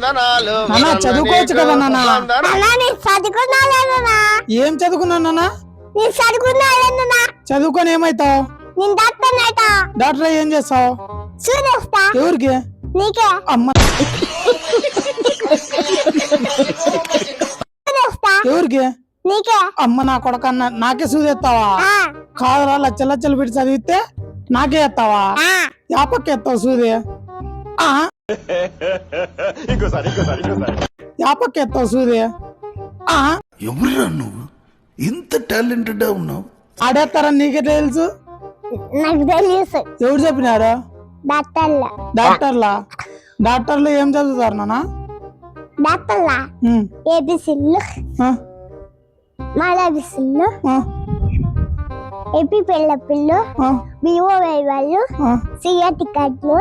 నాన్న చదువుకోవచ్చు కదా నాన్న. ఏం చదువుకున్నావు నాన్న? చదువుకొని ఏమైతావు? డాక్టర్ ఏం చేస్తావు? ఎవరికి? అమ్మ ఎవరికి? అమ్మ నా కొడకన్నా నాకే సూదేస్తావా? కాదురా, లచ్చలు లచ్చలు పెట్టి చదివితే నాకే ఎత్తావా? యాపక్క ఎత్తావు సూది? యాపక్క ఎత్తావు సూది? ఎవరురా నువ్వు ఇంత టాలెంటెడ్ ఉన్నావు? ఆడేస్తారని నీకే తెలుసు? నాకు తెలుసు. ఎవరు చెప్పినారు? డాక్టర్లు ఏం చదువుతారు నాన్న? డాక్టర్లా ఏబిసిల్లు, మాలాబిసిల్లు, ఏపీ పెళ్ళపిల్లు, బిఓ వేయవాళ్ళు, సిఆర్టీ కార్డులు.